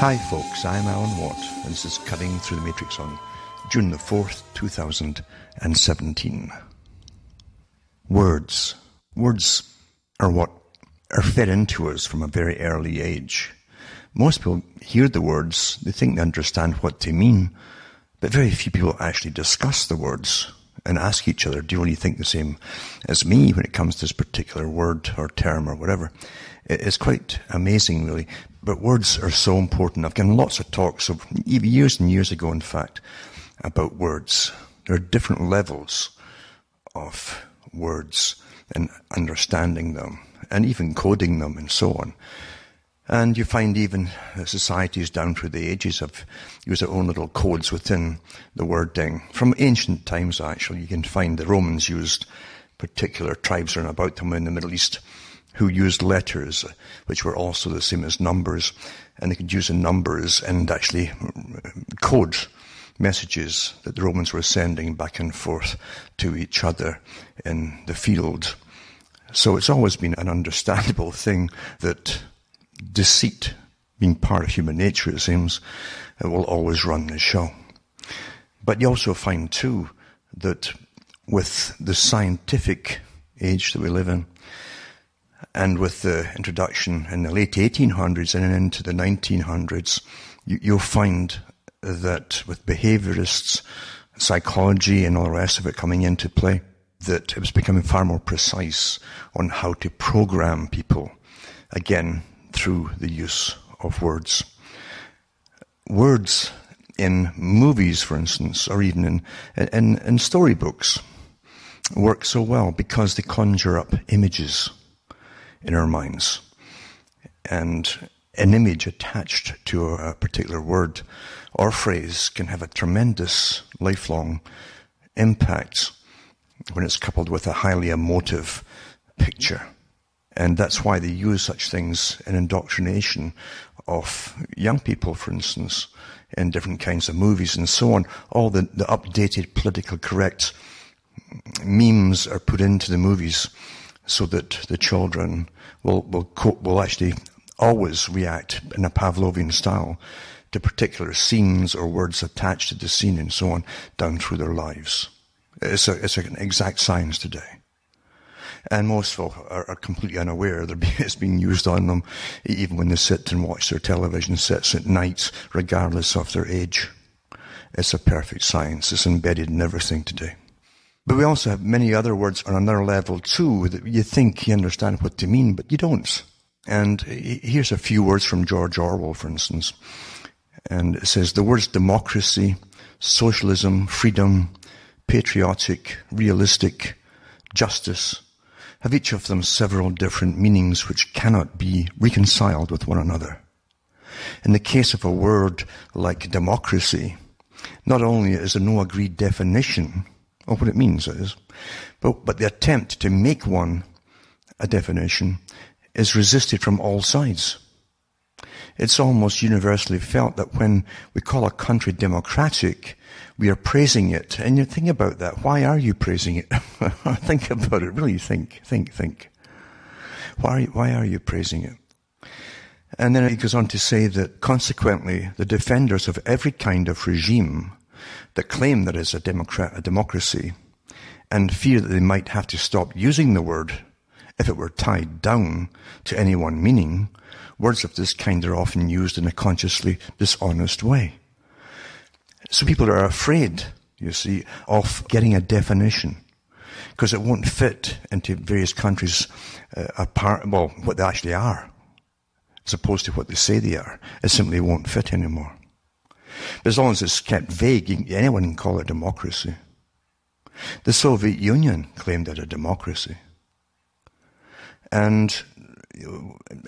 Hi folks, I'm Alan Watt, and this is Cutting Through the Matrix on June the 4th, 2017. Words. Words are what are fed into us from a very early age. Most people hear the words, they think they understand what they mean, but very few people actually discuss the words and ask each other, do you really think the same as me when it comes to this particular word or term or whatever? It's quite amazing, really. But words are so important. I've given lots of talks, years and years ago, in fact, about words. There are different levels of words and understanding them, and even coding them and so on. And you find even societies down through the ages have used their own little codes within the wording. From ancient times, actually, you can find the Romans used particular tribes around about them in the Middle East who used letters, which were also the same as numbers, and they could use the numbers and actually code messages that the Romans were sending back and forth to each other in the field. So it's always been an understandable thing that deceit, being part of human nature, it seems, will always run the show. But you also find, too, that with the scientific age that we live in, and with the introduction in the late 1800s and into the 1900s, you'll find that with behaviorists, psychology and all the rest of it coming into play, that it was becoming far more precise on how to program people, again, through the use of words. Words in movies, for instance, or even in storybooks, work so well because they conjure up images in our minds. And an image attached to a particular word or phrase can have a tremendous lifelong impact when it's coupled with a highly emotive picture. And that's why they use such things in indoctrination of young people, for instance, in different kinds of movies and so on. All the updated politically correct memes are put into the movies so that the children will actually always react in a Pavlovian style to particular scenes or words attached to the scene and so on down through their lives. It's an exact science today. And most folk are completely unaware that it's being used on them even when they sit and watch their television sets at night, regardless of their age. It's a perfect science. It's embedded in everything today. But we also have many other words on another level too that you think you understand what they mean, but you don't. And here's a few words from George Orwell, for instance. And it says, the words democracy, socialism, freedom, patriotic, realistic, justice, have each of them several different meanings which cannot be reconciled with one another. In the case of a word like democracy, not only is there no agreed definition of what it means, but the attempt to make one a definition is resisted from all sides. It's almost universally felt that when we call a country democratic, we are praising it. And you think about that. Why are you praising it? Think about it. Really think. Why are you praising it? And then he goes on to say that consequently, the defenders of every kind of regime that claim that it's a democracy and fear that they might have to stop using the word if it were tied down to any one meaning, words of this kind are often used in a consciously dishonest way. So people are afraid, you see, of getting a definition because it won't fit into various countries what they actually are, as opposed to what they say they are. It simply won't fit anymore. But as long as it's kept vague, anyone can call it democracy. The Soviet Union claimed it a democracy. And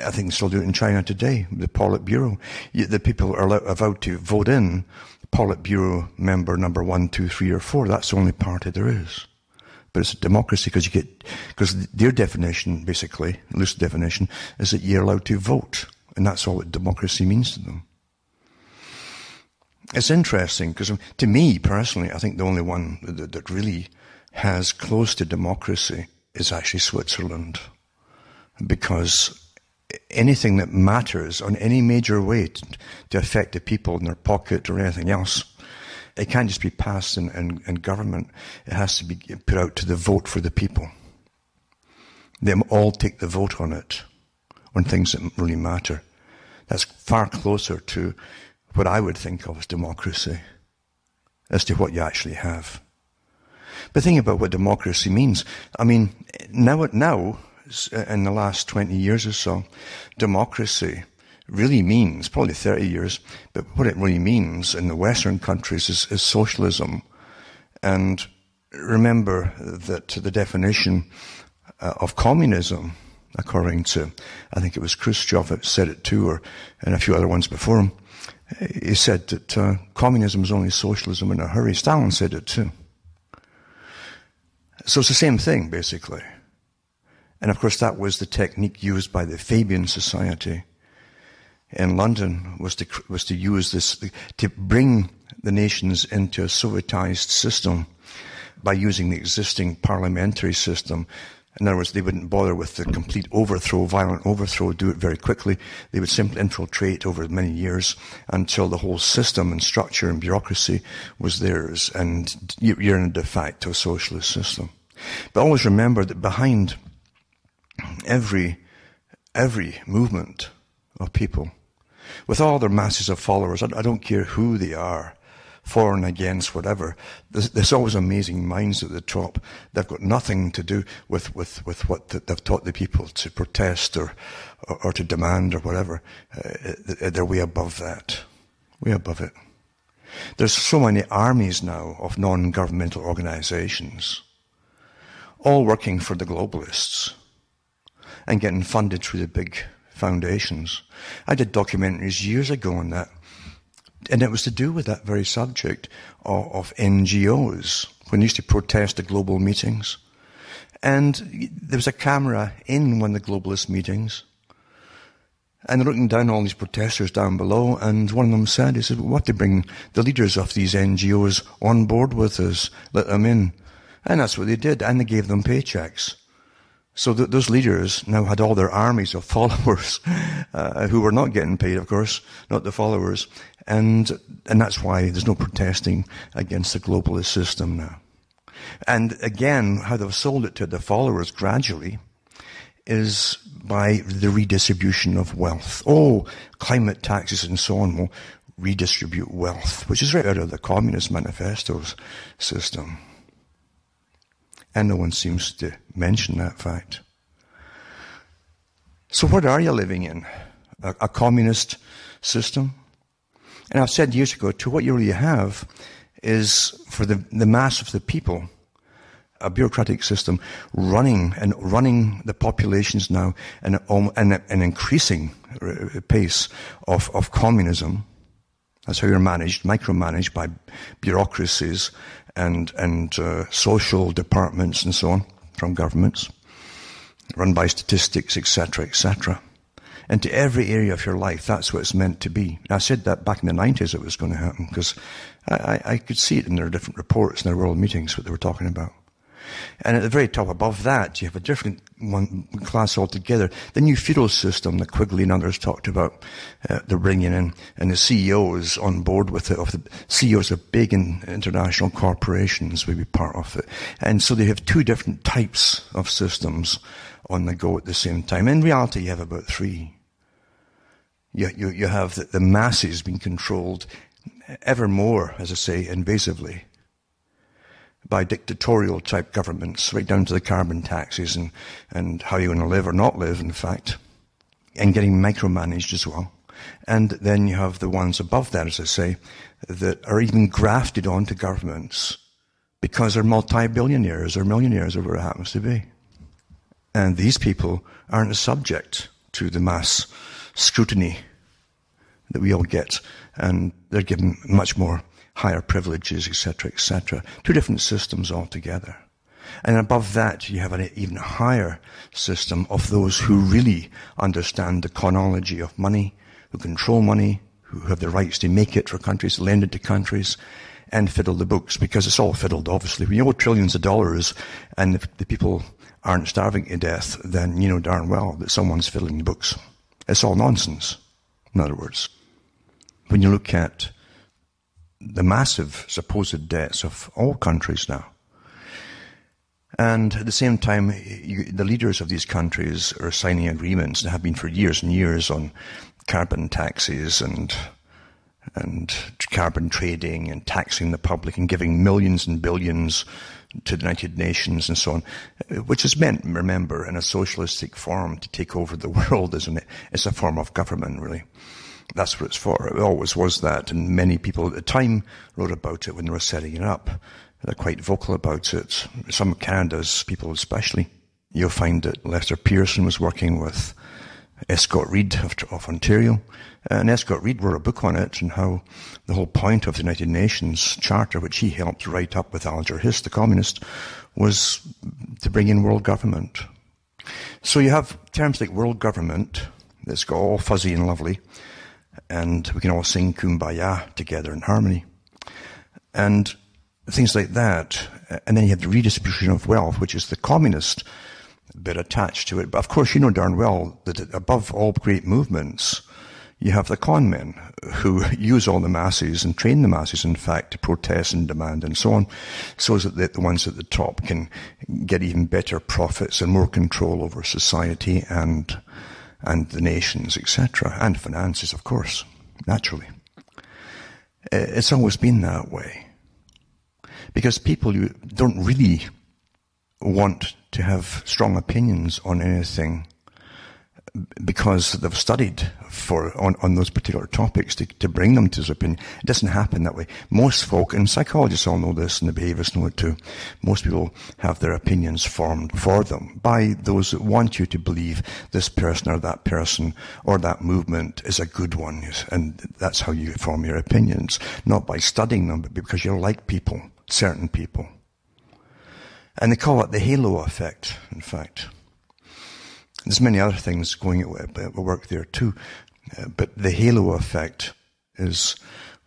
I think they still do it in China today, the Politburo. The people are allowed to vote in Politburo member number 1, 2, 3, or 4. That's the only party there is. But it's a democracy because their definition, basically, loose definition, is that you're allowed to vote. And that's all that democracy means to them. It's interesting because to me personally, I think the only one that really has close to democracy is actually Switzerland, because anything that matters on any major way to affect the people in their pocket or anything else, it can't just be passed in government. It has to be put out to the vote for the people. They all take the vote on it, on things that really matter. That's far closer to what I would think of as democracy, as to what you actually have. But think about what democracy means. I mean, now, in the last 20 years or so, democracy really means, probably 30 years, but what it really means in the Western countries is socialism. And remember that the definition of communism, according to, I think it was Khrushchev that said it too, and a few other ones before him, he said that communism is only socialism in a hurry. Stalin said it too. So it's the same thing, basically. And of course that was the technique used by the Fabian Society in London, was to use this, to bring the nations into a Sovietized system by using the existing parliamentary system. In other words, they wouldn't bother with the complete overthrow, violent overthrow, do it very quickly. They would simply infiltrate over many years until the whole system and structure and bureaucracy was theirs, and you're in a de facto socialist system. But always remember that behind every movement of people, with all their masses of followers, I don't care who they are, for and against, whatever, there's always amazing minds at the top. They've got nothing to do with what they've taught the people to protest or to demand or whatever. They're way above that. Way above it. There's so many armies now of non-governmental organizations, all working for the globalists and getting funded through the big foundations. I did documentaries years ago on that, and it was to do with that very subject of NGOs, when they used to protest at global meetings. And there was a camera in one of the globalist meetings, and they're looking down all these protesters down below, and one of them said, he said, "We'll have to bring the leaders of these NGOs on board with us, let them in." And that's what they did, and they gave them paychecks. So those leaders now had all their armies of followers, who were not getting paid, of course, not the followers. And that's why there's no protesting against the globalist system now. And again, how they've sold it to the followers gradually is by the redistribution of wealth. Oh, climate taxes and so on will redistribute wealth, which is right out of the Communist Manifesto's system. And no one seems to mention that fact. So what are you living in? A communist system? And I've said years ago, what you really have is, for the mass of the people, a bureaucratic system running the populations now in an increasing pace of communism. That's how you're managed, micromanaged by bureaucracies and social departments and so on from governments, run by statistics, etc., etc. And to every area of your life, that's what it's meant to be. And I said that back in the 90s it was going to happen, because I could see it in their different reports and their world meetings, what they were talking about. And at the very top above that, you have a different one class altogether. The new feudal system that Quigley and others talked about, they're bringing in, and the CEOs on board with it, of the CEOs of big international corporations will be part of it. And so they have two different types of systems on the go at the same time. In reality, you have about three. You have the masses being controlled ever more, as I say, invasively, by dictatorial type governments, right down to the carbon taxes and how you're going to live or not live, in fact, and getting micromanaged as well. And then you have the ones above that, as I say, that are even grafted onto governments because they're multi-billionaires or millionaires or whatever it happens to be. And these people aren't subject to the mass scrutiny that we all get, and they're given much more higher privileges, etc., etc. Two different systems altogether. And above that, you have an even higher system of those who really understand the chronology of money, who control money, who have the rights to make it for countries, lend it to countries, and fiddle the books, because it's all fiddled, obviously. When you owe trillions of dollars and the people aren't starving to death, then you know darn well that someone's fiddling the books. It's all nonsense, in other words. When you look at the massive supposed debts of all countries now, and at the same time, the leaders of these countries are signing agreements and have been for years and years on carbon taxes and carbon trading and taxing the public and giving millions and billions to the United Nations and so on, which is meant, remember, in a socialistic form to take over the world, isn't it? It's a form of government, really. That's what it's for. It always was that, and many people at the time wrote about it when they were setting it up. They're quite vocal about it. Some of Canada's people especially. You'll find that Lester Pearson was working with Escott Reed of Ontario. And Escott Reed wrote a book on it and how the whole point of the United Nations Charter, which he helped write up with Alger Hiss, the communist, was to bring in world government. So you have terms like world government that's got all fuzzy and lovely, and we can all sing Kumbaya together in harmony. And things like that. And then you have the redistribution of wealth, which is the communist bit attached to it. But of course, you know darn well that above all great movements, you have the con men who use all the masses and train the masses, in fact, to protest and demand and so on, so that the ones at the top can get even better profits and more control over society and the nations, etc., and finances, of course, naturally. It's always been that way. Because people don't really want to have strong opinions on anything because they've studied on those particular topics to bring them to this opinion. It doesn't happen that way. Most folk, and psychologists all know this, and the behaviorists know it too, most people have their opinions formed for them by those that want you to believe this person or that movement is a good one, and that's how you form your opinions, not by studying them, but because you like people, certain people. And they call it the halo effect, in fact. There's many other things going at work there too. But the halo effect is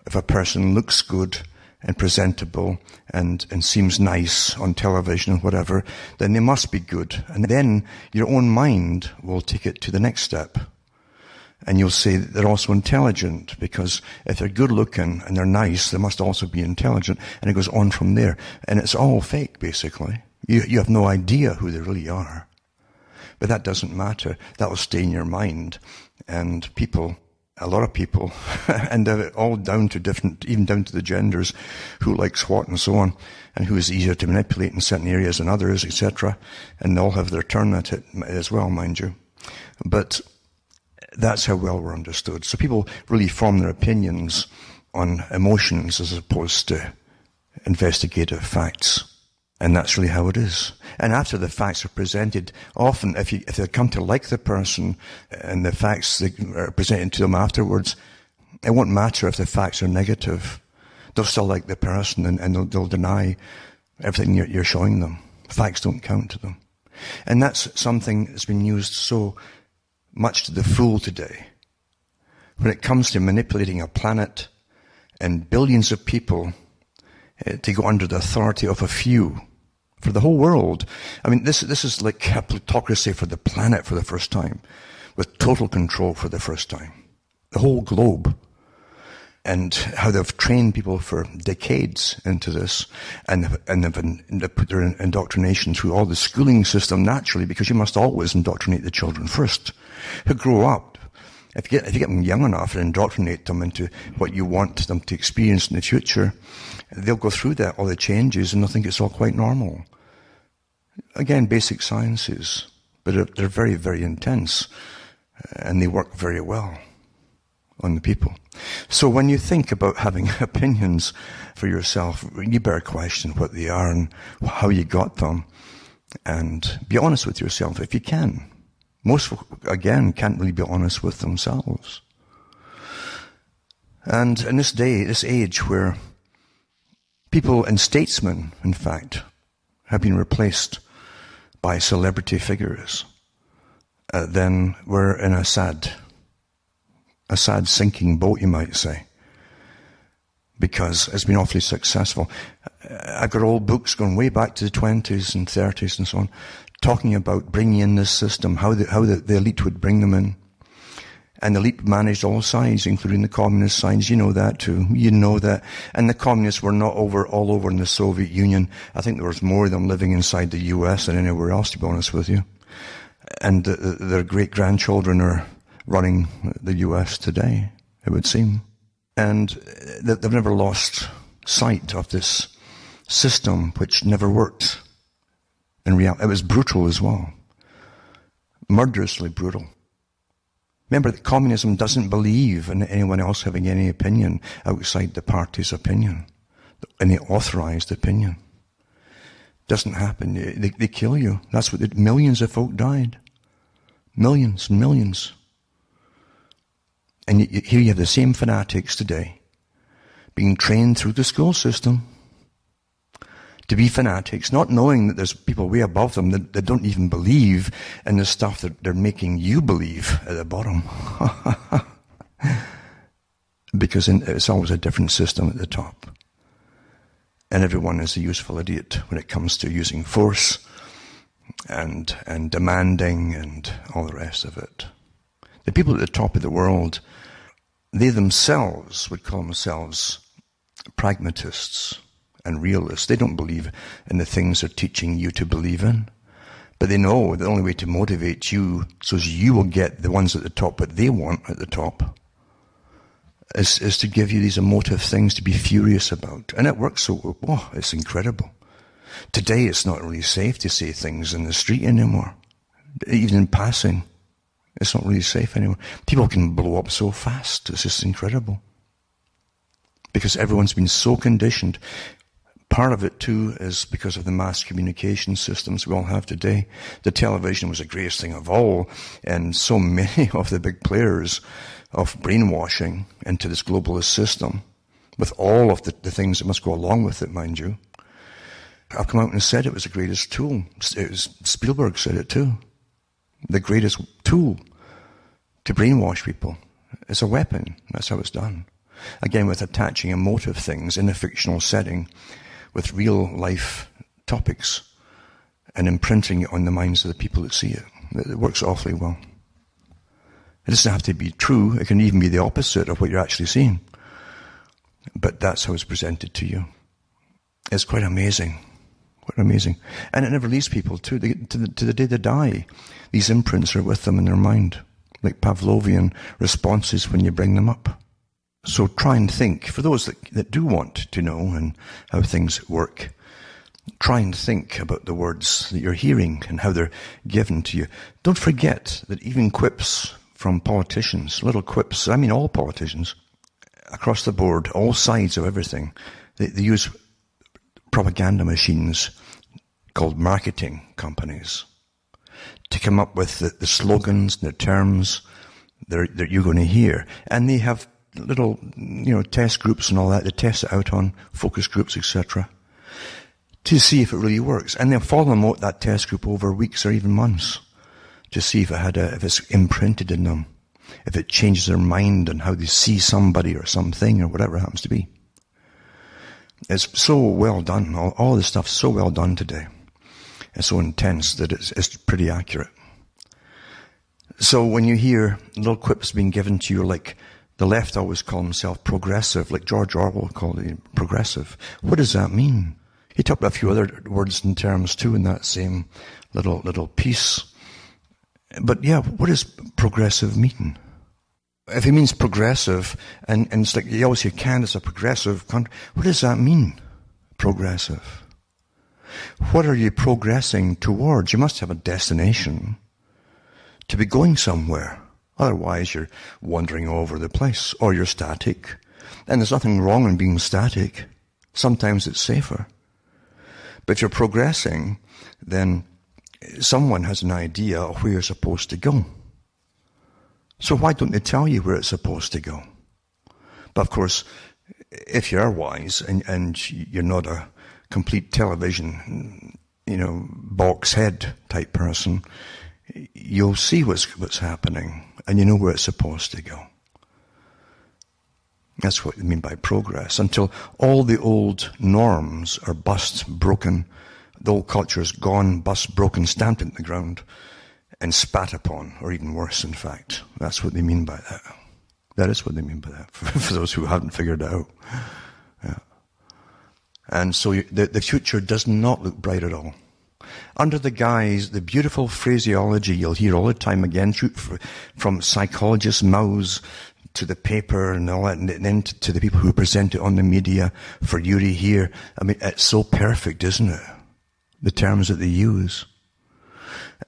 if a person looks good and presentable and seems nice on television or whatever, then they must be good. And then your own mind will take it to the next step. And you'll say that they're also intelligent, because if they're good looking and they're nice, they must also be intelligent. And it goes on from there. And it's all fake, basically. You have no idea who they really are. But that doesn't matter. That will stay in your mind. And people, a lot of people, and all down to different, even down to the genders, who likes what and so on, and who is easier to manipulate in certain areas than others, etc. And they all have their turn at it as well, mind you. But that's how well we're understood. So people really form their opinions on emotions as opposed to investigative facts. And that's really how it is. And after the facts are presented, often if they come to like the person and the facts that are presented to them afterwards, it won't matter if the facts are negative. They'll still like the person and they'll deny everything you're showing them. Facts don't count to them. And that's something that's been used so much to the full today. When it comes to manipulating a planet and billions of people to go under the authority of a few for the whole world. I mean, this is like a plutocracy for the planet for the first time, with total control for the first time. The whole globe. And how they've trained people for decades into this, and they've put their indoctrination through all the schooling system naturally, because you must always indoctrinate the children first, who grow up. If you get them young enough and indoctrinate them into what you want them to experience in the future, they'll go through that, all the changes, and they'll think it's all quite normal. Again, basic sciences, but they're very, very intense, and they work very well on the people. So when you think about having opinions for yourself, you better question what they are and how you got them, and be honest with yourself if you can. Most folk, again, can't really be honest with themselves. And in this age where people and statesmen, in fact, have been replaced by celebrity figures, then we're in a sad sinking boat, you might say, because it's been awfully successful. I've got old books going way back to the 20s and 30s and so on, talking about bringing in this system, how the elite would bring them in. And the elite managed all sides, including the communist sides. You know that too. You know that. And the communists were not all over in the Soviet Union. I think there was more of them living inside the US than anywhere else, to be honest with you. And their great-grandchildren are running the US today, it would seem. And they've never lost sight of this system which never worked. In reality, it was brutal as well. Murderously brutal. Remember that communism doesn't believe in anyone else having any opinion outside the party's opinion, any authorized opinion. Doesn't happen. They kill you. That's what millions of folk died. Millions and millions. And here you have the same fanatics today being trained through the school system to be fanatics, not knowing that there's people way above them that don't even believe in the stuff that they're making you believe at the bottom. Because it's always a different system at the top. And everyone is a useful idiot when it comes to using force and demanding and all the rest of it. The people at the top of the world, they themselves would call themselves pragmatists and realists. They don't believe in the things they're teaching you to believe in. But they know the only way to motivate you so as you will get the ones at the top what they want at the top is to give you these emotive things to be furious about. And it works so, it's incredible. Today it's not really safe to say things in the street anymore. Even in passing, it's not really safe anymore. People can blow up so fast. It's just incredible. Because everyone's been so conditioned. Part of it, too, is because of the mass communication systems we all have today. The television was the greatest thing of all, and so many of the big players of brainwashing into this globalist system, with all of the things that must go along with it, mind you, I've come out and said it was the greatest tool. Spielberg said it, too. The greatest tool to brainwash people. It's a weapon. That's how it's done. Again, with attaching emotive things in a fictional setting with real life topics and imprinting it on the minds of the people that see it. It works awfully well. It doesn't have to be true. It can even be the opposite of what you're actually seeing. But that's how it's presented to you. It's quite amazing. Quite amazing. And it never leaves people to the day they die. These imprints are with them in their mind, like Pavlovian responses when you bring them up. So try and think, for those that do want to know and how things work, try and think about the words that you're hearing and how they're given to you. Don't forget that even quips from politicians, little quips, I mean all politicians, across the board, all sides of everything, they use propaganda machines called marketing companies to come up with the slogans and the terms that you're going to hear. And they have little, test groups and all that. They test it out on focus groups, etc., to see if it really works. And they'll follow that test group over weeks or even months to see if it's imprinted in them, if it changes their mind and how they see somebody or something or whatever it happens to be. It's so well done. All this stuff's so well done today. It's so intense that it's pretty accurate. So when you hear little quips being given to you, like the left always call himself progressive, like George Orwell called it progressive. What does that mean? He talked about a few other words and terms too in that same little piece. But yeah, what does progressive mean? If he means progressive, and it's like you always hear Canada's a progressive country, what does that mean? Progressive. What are you progressing towards? You must have a destination to be going somewhere. Otherwise, you're wandering all over the place, or you're static. And there's nothing wrong in being static. Sometimes it's safer. But if you're progressing, then someone has an idea of where you're supposed to go. So why don't they tell you where it's supposed to go? But of course, if you're wise and you're not a complete television, box head type person, you'll see what's happening and you know where it's supposed to go. That's what I mean by progress. Until all the old norms are bust, broken, the old culture is gone, bust, broken, stamped into the ground, and spat upon, or even worse, in fact. That's what they mean by that. That is what they mean by that, for those who haven't figured it out. Yeah. And so the future does not look bright at all. Under the guise, the beautiful phraseology you'll hear all the time again from psychologists' mouths to the paper and all that, and then to the people who present it on the media for you to hear. I mean, it's so perfect, isn't it? The terms that they use.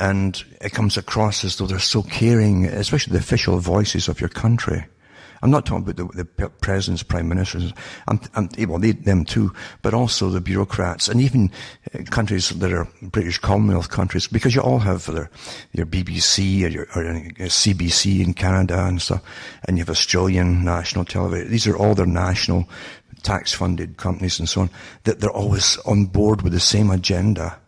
And it comes across as though they're so caring, especially the official voices of your country. I'm not talking about the presidents, prime ministers, them too, but also the bureaucrats, and even countries that are British Commonwealth countries, because you all have your BBC or CBC in Canada and stuff, and you have Australian national television. These are all their national tax-funded companies and so on, that they're always on board with the same agenda.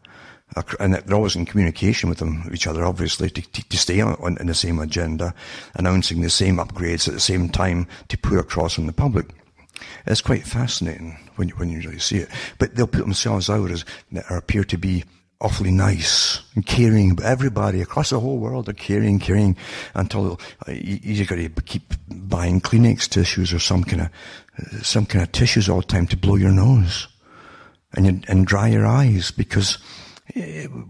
And they're always in communication with each other, obviously, to stay on the same agenda, announcing the same upgrades at the same time to put across on the public. It's quite fascinating when you really see it. But they'll put themselves out as, or appear to be awfully nice and caring. But everybody across the whole world are caring, until you got to keep buying Kleenex tissues or some kind of tissues all the time to blow your nose and dry your eyes, because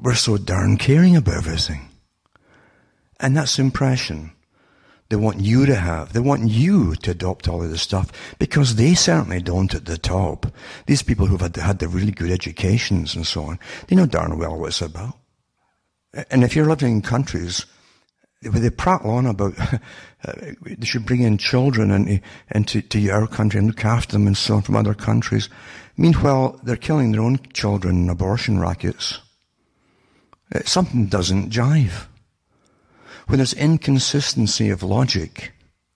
we're so darn caring about everything. And that's the impression they want you to have. They want you to adopt all of this stuff, because they certainly don't at the top. These people who've had the really good educations and so on, they know darn well what it's about. And if you're living in countries where they prattle on about they should bring in children into our country and look after them and so on from other countries, meanwhile they're killing their own children in abortion rackets. Something doesn't jive. When there's inconsistency of logic,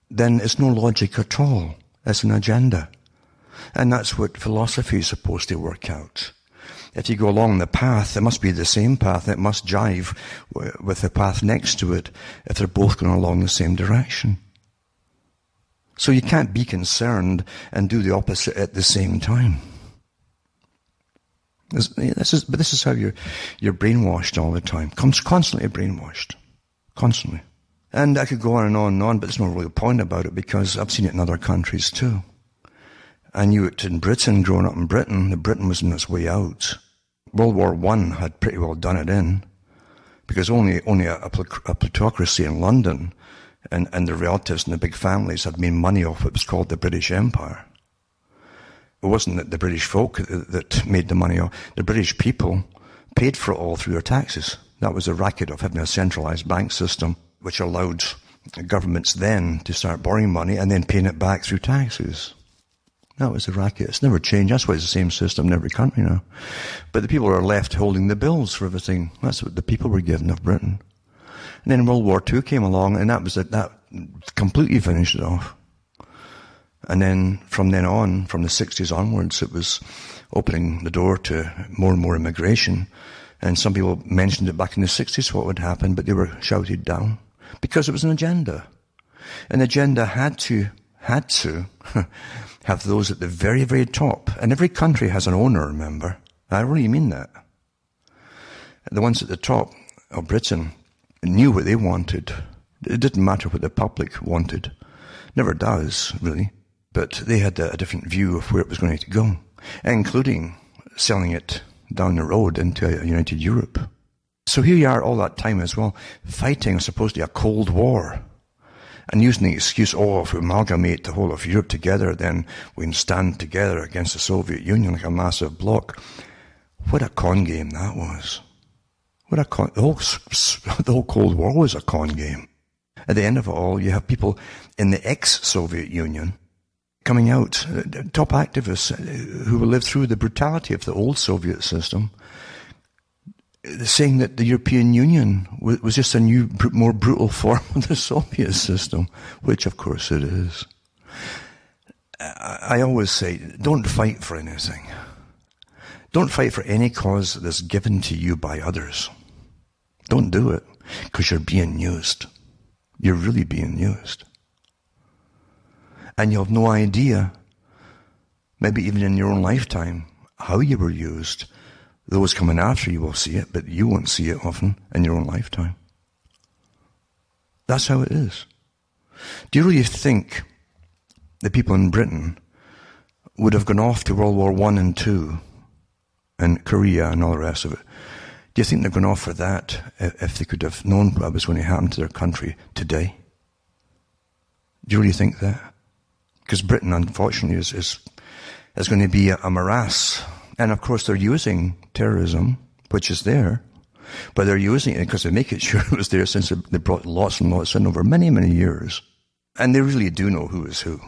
then it's no logic at all. It's an agenda. And that's what philosophy is supposed to work out. If you go along the path, it must be the same path. It must jive with the path next to it if they're both going along the same direction. So you can't be concerned and do the opposite at the same time. But this is how you're brainwashed all the time. Constantly brainwashed. Constantly. And I could go on and on and on, but there's no real point about it, because I've seen it in other countries too. I knew it in Britain, growing up in Britain. Britain was on its way out. World War I had pretty well done it in, because only a plutocracy in London and the relatives and the big families had made money off what was called the British Empire. It wasn't the British folk that made the money off. The British people paid for it all through their taxes. That was the racket of having a centralised bank system, which allowed governments then to start borrowing money and then paying it back through taxes. That was the racket. It's never changed. That's why it's the same system in every country now. But the people are left holding the bills for everything. That's what the people were given of Britain. And then World War II came along, and that completely finished it off. And then from the 60s onwards, it was opening the door to more and more immigration. And some people mentioned it back in the 60s, what would happen, but they were shouted down, because it was an agenda. An agenda had to have those at the very, very top. And every country has an owner, remember. I really mean that. The ones at the top of Britain knew what they wanted. It didn't matter what the public wanted. Never does, really. But they had a different view of where it was going to go, including selling it down the road into a united Europe. So here you are all that time as well, fighting supposedly a Cold War, and using the excuse, if we amalgamate the whole of Europe together, then we can stand together against the Soviet Union like a massive bloc. What a con game that was. The whole Cold War was a con game. At the end of it all, you have people in the ex-Soviet Union coming out, top activists who will live through the brutality of the old Soviet system, saying that the European Union was just a new, more brutal form of the Soviet system, which of course it is. I always say, don't fight for anything. Don't fight for any cause that's given to you by others. Don't do it, because you're being used. You're really being used. And you have no idea, maybe even in your own lifetime, how you were used. Those coming after you will see it, but you won't see it often in your own lifetime. That's how it is. Do you really think the people in Britain would have gone off to World War I and II and Korea and all the rest of it? Do you think they're going off for that if they could have known what was going to happen to their country today? Do you really think that? Because Britain, unfortunately, is going to be a morass. And of course, they're using terrorism, which is there, but they're using it because they make it sure it was there since they brought lots and lots in over many, many years. And they really do know who is who.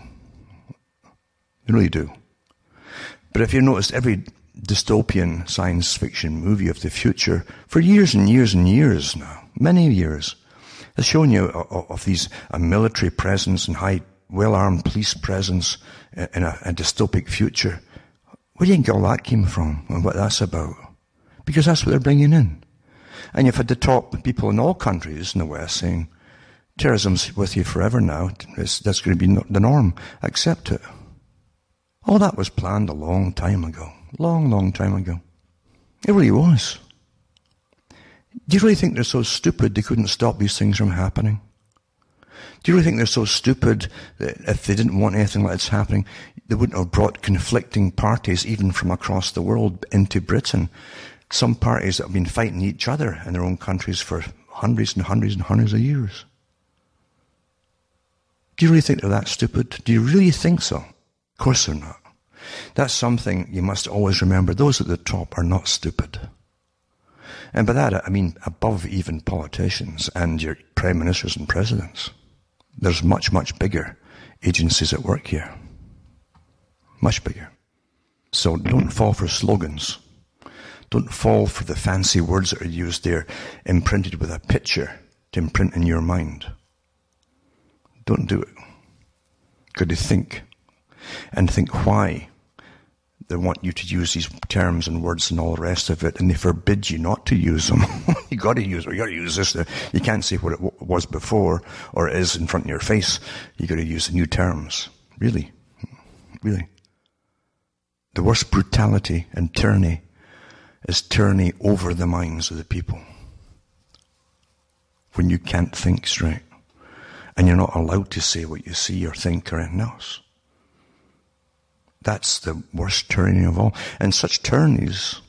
They really do. But if you notice, every dystopian science fiction movie of the future, for years and years and years now, many years, has shown you of these a military presence and high, well-armed police presence in a dystopic future. Where do you think all that came from and what that's about? Because that's what they're bringing in. And you've had the top people in all countries in the West saying, terrorism's with you forever now. That's going to be the norm. Accept it. All that was planned a long time ago. Long, long time ago. It really was. Do you really think they're so stupid they couldn't stop these things from happening? Do you really think they're so stupid that if they didn't want anything like this happening, they wouldn't have brought conflicting parties, even from across the world, into Britain? Some parties that have been fighting each other in their own countries for hundreds and hundreds and hundreds of years. Do you really think they're that stupid? Do you really think so? Of course they're not. That's something you must always remember. Those at the top are not stupid. And by that, I mean above even politicians and your prime ministers and presidents. There's much, much bigger agencies at work here. Much bigger. So don't fall for slogans. Don't fall for the fancy words that are used there, imprinted with a picture to imprint in your mind. Don't do it. Got to think. And think why they want you to use these terms and words and all the rest of it, and they forbid you not to use them. You got to use this. You can't say what it was before or is in front of your face. You got to use the new terms. Really. Really. The worst brutality and tyranny is tyranny over the minds of the people. When you can't think straight. And you're not allowed to say what you see or think or anything else. That's the worst tyranny of all. And such tyrannies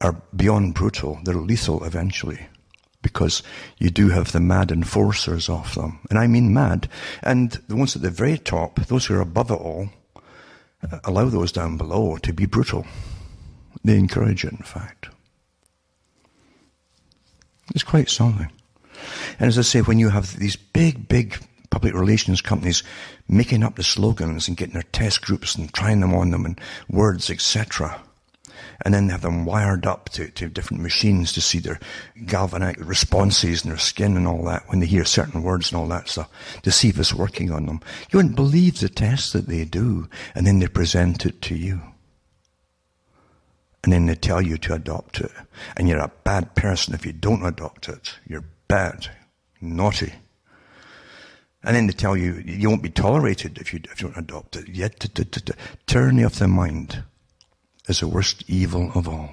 are beyond brutal. They're lethal eventually. Because you do have the mad enforcers of them. And I mean mad. And the ones at the very top, those who are above it all, allow those down below to be brutal. They encourage it, in fact. It's quite something. And as I say, when you have these big, big public relations companies making up the slogans and getting their test groups and trying them on them and words, etc., and then they have them wired up to different machines to see their galvanic responses in their skin and all that when they hear certain words and all that stuff, to see if it's working on them. You wouldn't believe the tests that they do, and then they present it to you. And then they tell you to adopt it. And you're a bad person if you don't adopt it. You're bad. Naughty. And then they tell you you won't be tolerated if you don't adopt it. Yet, tyranny of the mind is the worst evil of all.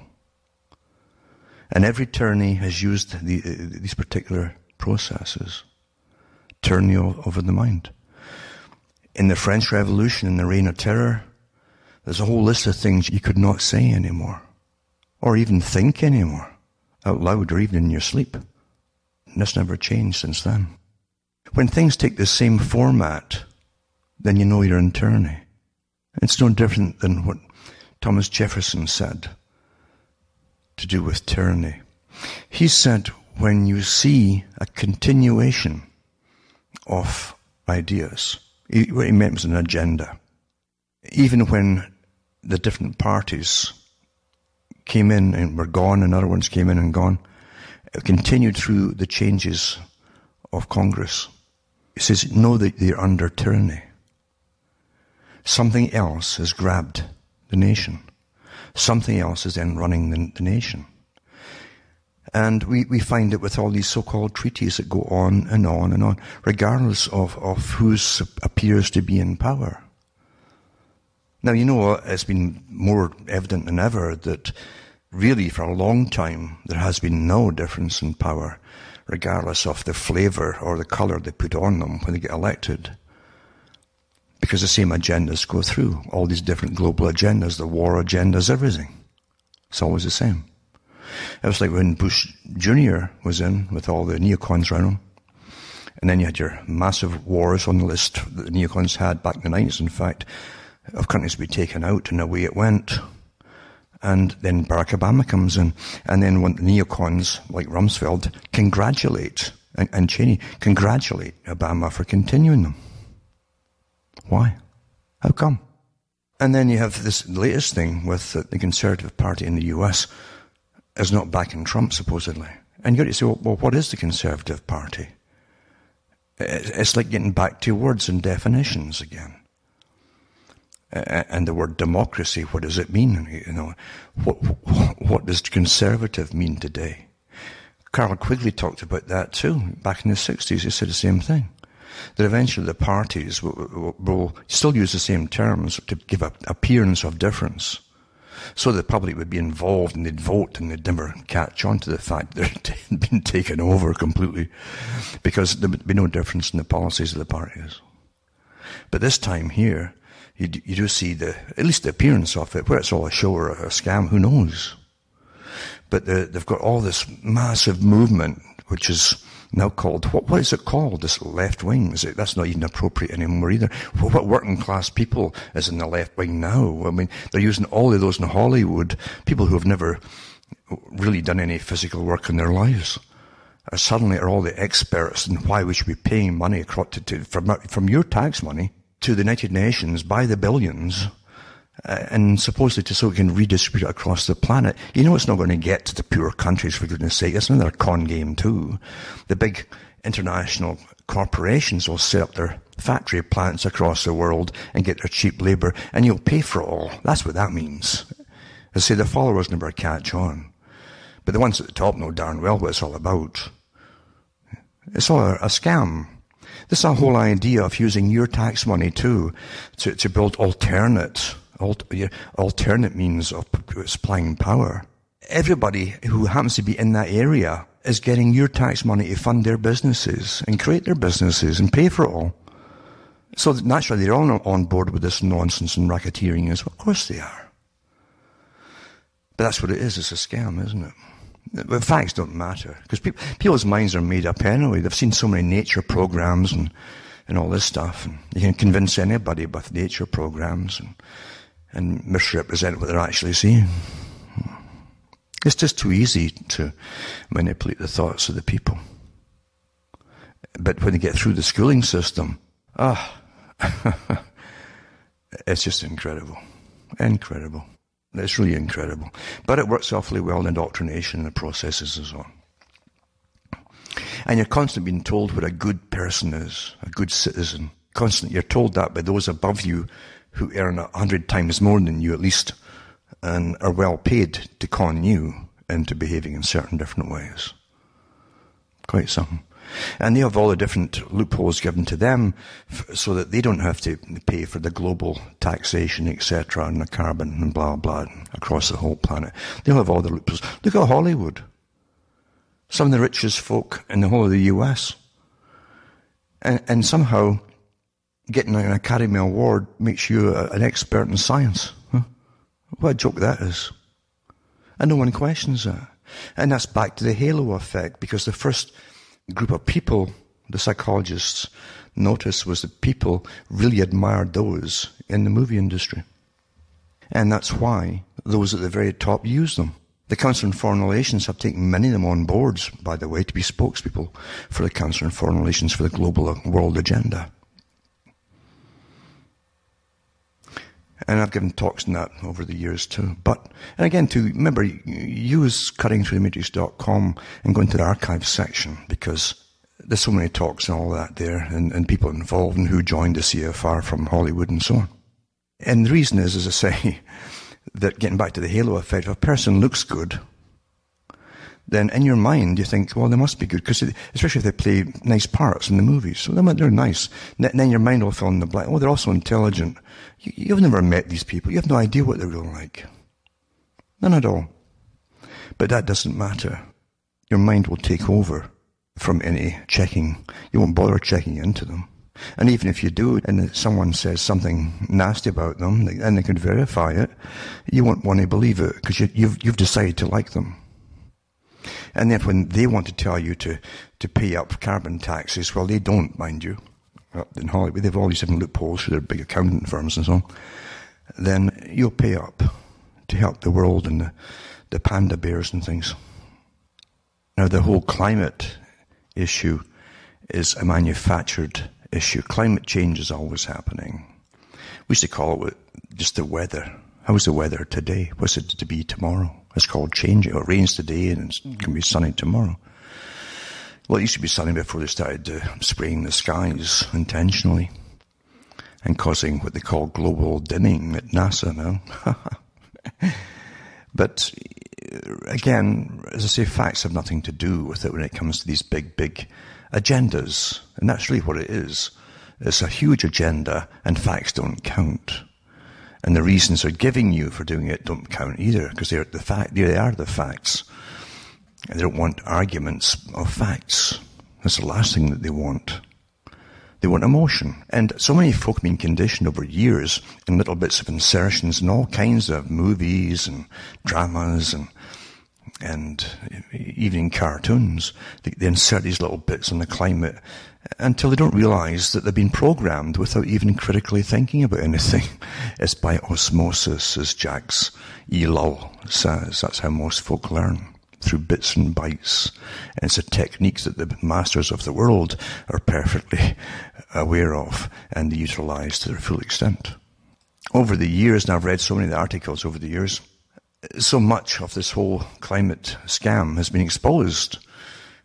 And every tyranny has used these particular processes. Tyranny over the mind. In the French Revolution, in the Reign of Terror, there's a whole list of things you could not say anymore, or even think anymore, out loud or even in your sleep. And that's never changed since then. When things take the same format, then you know you're in tyranny. It's no different than what Thomas Jefferson said to do with tyranny. He said, when you see a continuation of ideas, what he meant was an agenda. Even when the different parties came in and were gone, and other ones came in and gone, it continued through the changes of Congress. He says, know that they're under tyranny. Something else has grabbed the nation. Something else is then running the nation. And we find it with all these so-called treaties that go on and on and on, regardless of who appears to be in power. Now, you know, it's been more evident than ever that really for a long time there has been no difference in power, regardless of the flavour or the colour they put on them when they get elected. Because the same agendas go through, all these different global agendas, the war agendas, everything. It's always the same. It was like when Bush Jr. was in with all the neocons around him. And then you had your massive wars on the list that the neocons had back in the 90s, in fact, of countries to be taken out, and away it went. And then Barack Obama comes in, and then when the neocons, like Rumsfeld, congratulate, and Cheney, congratulate Obama for continuing them. Why? How come? And then you have this latest thing with the Conservative Party in the US is not backing Trump, supposedly. And you got to say, well, what is the Conservative Party? It's like getting back to words and definitions again. And the word democracy, what does it mean? You know, what does conservative mean today? Carroll Quigley talked about that too. Back in the 60s, he said the same thing. That eventually the parties will still use the same terms to give an appearance of difference. So the public would be involved and they'd vote and they'd never catch on to the fact that they'd been taken over completely, because there would be no difference in the policies of the parties. But this time here, you do see at least the appearance of it. Whether it's all a show or a scam, who knows? But they've got all this massive movement, which is now called, what is it called? This left wing? That's not even appropriate anymore either. What working class people is in the left wing now? I mean, they're using all of those in Hollywood, people who have never really done any physical work in their lives. Suddenly are all the experts in why we should be paying money from your tax money to the United Nations by the billions, and supposedly so we can redistribute it across the planet. You know it's not going to get to the poor countries, for goodness sake. It's another con game too. The big international corporations will set up their factory plants across the world and get their cheap labour, and you'll pay for it all. That's what that means. As I say, the followers never catch on. But the ones at the top know darn well what it's all about. It's all a scam. This whole idea of using your tax money too to build alternate means of supplying power. Everybody who happens to be in that area is getting your tax money to fund their businesses and create their businesses and pay for it all. So naturally they're all on board with this nonsense and racketeering as well. Of course they are. But that's what it is. It's a scam, isn't it? The facts don't matter, because people's minds are made up anyway. They've seen so many nature programs and all this stuff, and you can convince anybody with nature programs and misrepresent what they're actually seeing. It's just too easy to manipulate the thoughts of the people. But when they get through the schooling system, it's just incredible. Incredible. It's really incredible. But it works awfully well in indoctrination and the processes and so on. And you're constantly being told what a good person is, a good citizen. Constantly, you're told that by those above you who earn 100 times more than you at least, and are well paid to con you into behaving in certain different ways. Quite something. And they have all the different loopholes given to them so that they don't have to pay for the global taxation, etc., and the carbon and blah, blah, across the whole planet. They'll have all the loopholes. Look at Hollywood. Some of the richest folk in the whole of the US. And somehow getting an Academy Award makes you an expert in science. Huh? What a joke that is. And no one questions that. And that's back to the halo effect, because the first group of people the psychologists noticed was that people really admired those in the movie industry. And that's why those at the very top use them. The Council on Foreign Relations have taken many of them on boards, by the way, to be spokespeople for the Council on Foreign Relations for the global world agenda. And I've given talks on that over the years too. And again, remember, use cuttingthroughthematrix.com and go into the archives section, because there's so many talks and all that there, and people involved and who joined the CFR from Hollywood and so on. And the reason is, as I say, that getting back to the halo effect, if a person looks good, then in your mind you think, well, they must be good, because especially if they play nice parts in the movies, so they're nice. Then your mind will fill in the blank. Oh, they're also intelligent. You've never met these people. You have no idea what they're really like. None at all. But that doesn't matter. Your mind will take over from any checking. You won't bother checking into them. And even if you do, and someone says something nasty about them, and they can verify it, you won't want to believe it, because you've decided to like them. And then when they want to tell you to pay up carbon taxes, well, they don't, mind you. Up in Hollywood, they have all these different loopholes for their big accounting firms and so on. Then you'll pay up to help the world and the panda bears and things. Now, the whole climate issue is a manufactured issue. Climate change is always happening. We used to call it just the weather. How's the weather today? What's it to be tomorrow? It's called changing. It rains today and it can be sunny tomorrow. Well, it used to be sunny before they started spraying the skies intentionally and causing what they call global dimming at NASA now. But again, as I say, facts have nothing to do with it when it comes to these big, big agendas. And that's really what it is. It's a huge agenda, and facts don't count. And the reasons they're giving you for doing it don't count either, because they are the facts. And they don't want arguments of facts. That's the last thing that they want. They want emotion. And so many folk have been conditioned over years in little bits of insertions in all kinds of movies and dramas and even in cartoons. They insert these little bits on the climate until they don't realize that they've been programmed without even critically thinking about anything. It's by osmosis, as Jacques Ellul says. That's how most folk learn, through bits and bytes. And it's a technique that the masters of the world are perfectly aware of and they utilize to their full extent. Over the years, and I've read so many articles over the years, so much of this whole climate scam has been exposed.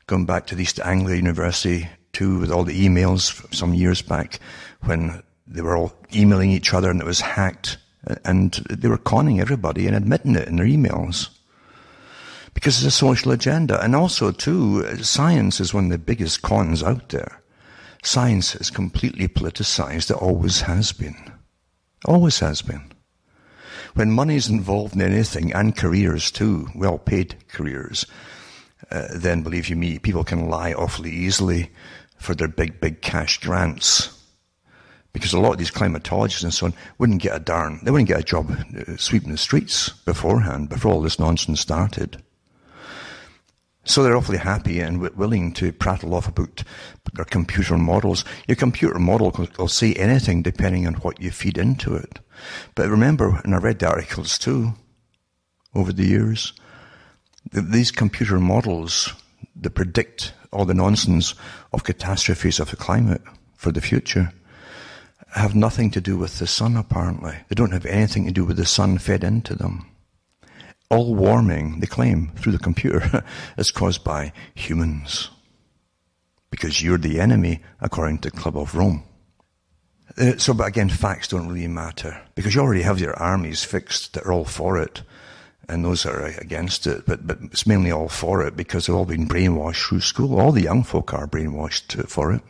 Going back to the East Anglia University too, with all the emails some years back when they were all emailing each other and it was hacked, and they were conning everybody and admitting it in their emails. Because it's a social agenda. And also, too, science is one of the biggest cons out there. Science is completely politicized. It always has been. Always has been. When money is involved in anything, and careers too, well-paid careers, then, believe you me, people can lie awfully easily for their big, big cash grants. Because a lot of these climatologists and so on wouldn't get a job sweeping the streets beforehand, before all this nonsense started. So they're awfully happy and willing to prattle off about their computer models. Your computer model will say anything depending on what you feed into it. But remember, and I read the articles too, over the years, these computer models that predict all the nonsense of catastrophes of the climate for the future have nothing to do with the sun, apparently. They don't have anything to do with the sun fed into them. All warming, they claim, through the computer, is caused by humans. Because you're the enemy, according to Club of Rome. But again, facts don't really matter. Because you already have your armies fixed that are all for it. And those are against it. But it's mainly all for it because they've all been brainwashed through school. All the young folk are brainwashed for it.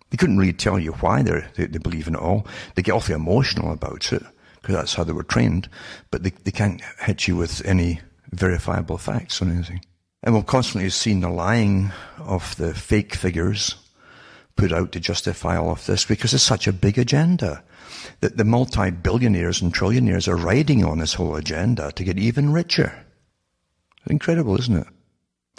They couldn't really tell you why they believe in it all. They get awfully emotional about it, because that's how they were trained, but they can't hit you with any verifiable facts on anything. And we've constantly seen the lying of the fake figures put out to justify all of this, because it's such a big agenda that the multi-billionaires and trillionaires are riding on this whole agenda to get even richer. Incredible, isn't it?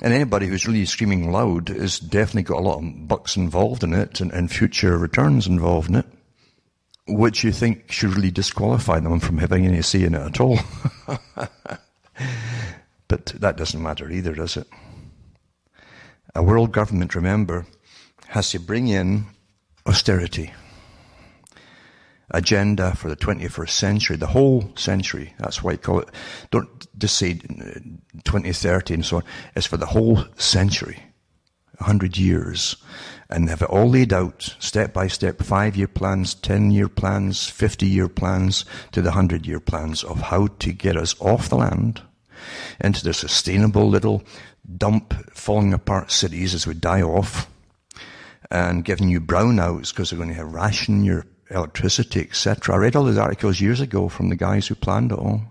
And anybody who's really screaming loud has definitely got a lot of bucks involved in it and future returns involved in it, which you think should really disqualify them from having any say in it at all. But that doesn't matter either, does it? A world government, remember, has to bring in austerity. Agenda for the 21st century, the whole century. That's why I call it, don't just say 2030 and so on. It's for the whole century, 100 years. And have it all laid out, step by step, 5-year plans, 10-year plans, 50-year plans, to the 100-year plans of how to get us off the land into the sustainable little dump, falling apart cities as we die off, and giving you brownouts because they're going to have ration your electricity, etc. I read all those articles years ago from the guys who planned it all.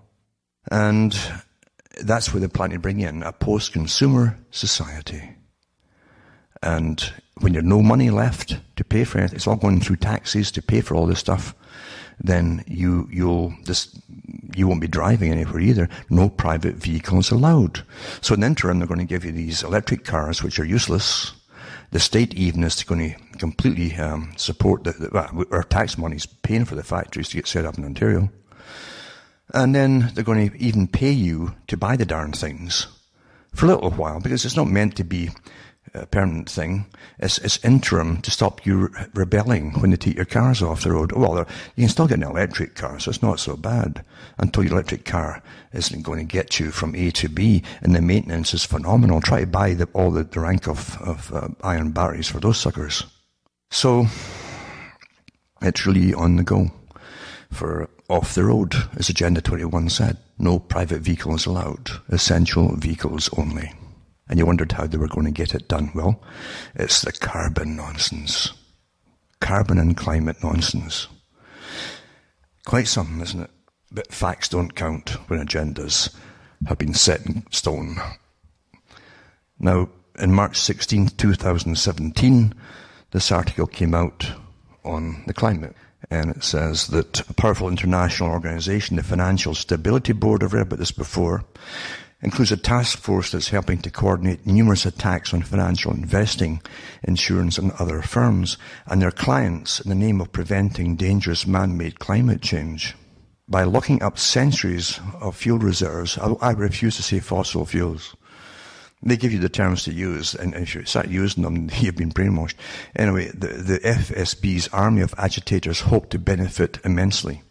And that's where they're planning to bring in a post-consumer society. And when you've no money left to pay for it, it's all going through taxes to pay for all this stuff, then you won't be driving anywhere either. No private vehicles allowed. So in the interim, they're going to give you these electric cars, which are useless. The state even is going to completely support our tax money's paying for the factories to get set up in Ontario. And then they're going to even pay you to buy the darn things for a little while, because it's not meant to be a permanent thing. It's interim to stop you rebelling when they take your cars off the road. Well, you can still get an electric car, so it's not so bad until your electric car isn't going to get you from A to B, and the maintenance is phenomenal. Try to buy all the rank of iron batteries for those suckers. So it's really on the go for off the road, as Agenda 21 said. No private vehicles allowed, essential vehicles only. And you wondered how they were going to get it done. Well, it's the carbon nonsense. Carbon and climate nonsense. Quite something, isn't it? But facts don't count when agendas have been set in stone. Now, in March 16, 2017, this article came out on the climate. And it says that a powerful international organization, the Financial Stability Board, I've read about this before, includes a task force that's helping to coordinate numerous attacks on financial investing, insurance and other firms and their clients in the name of preventing dangerous man-made climate change. By locking up centuries of fuel reserves, I refuse to say fossil fuels. They give you the terms to use, and if you start using them, you've been brainwashed. Anyway, the FSB's army of agitators hope to benefit immensely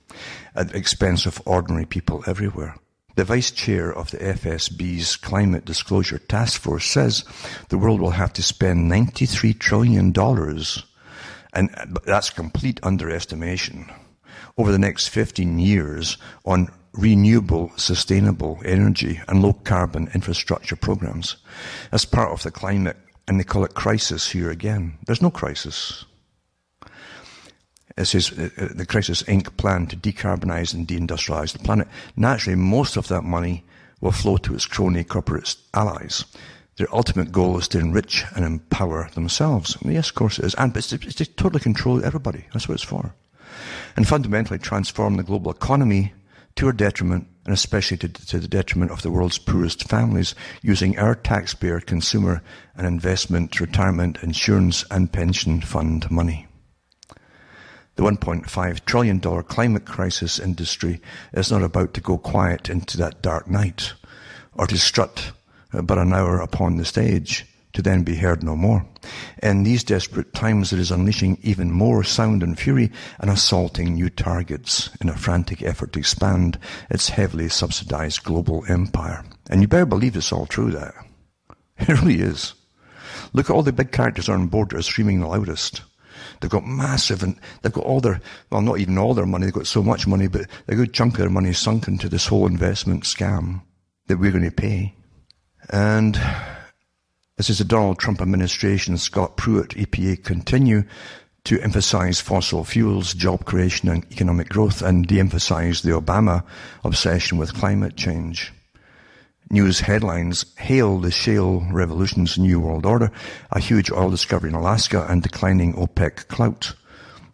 at the expense of ordinary people everywhere. The vice chair of the FSB's Climate Disclosure Task Force says the world will have to spend $93 trillion, and that's complete underestimation, over the next 15 years on renewable, sustainable energy and low-carbon infrastructure programs as part of the climate, and they call it crisis here again. There's no crisis. It says the Crisis Inc. plan to decarbonize and deindustrialize the planet. Naturally, most of that money will flow to its crony corporate allies. Their ultimate goal is to enrich and empower themselves. And yes, of course it is. And it's to totally control everybody. That's what it's for. And fundamentally transform the global economy to our detriment, and especially to the detriment of the world's poorest families, using our taxpayer, consumer and investment, retirement, insurance and pension fund money. The $1.5 trillion climate crisis industry is not about to go quiet into that dark night, or to strut but an hour upon the stage, to then be heard no more. In these desperate times, it is unleashing even more sound and fury and assaulting new targets in a frantic effort to expand its heavily subsidized global empire. And you better believe it's all true, that. It really is. Look at all the big characters on board that are screaming the loudest. They've got massive, and they've got all their, well, not even all their money, they've got so much money, but a good chunk of their money is sunk into this whole investment scam that we're going to pay. And this is the Donald Trump administration, Scott Pruitt, EPA, continue to emphasize fossil fuels, job creation and economic growth, and de-emphasize the Obama obsession with climate change. News headlines hail the shale revolution's new world order, a huge oil discovery in Alaska and declining OPEC clout,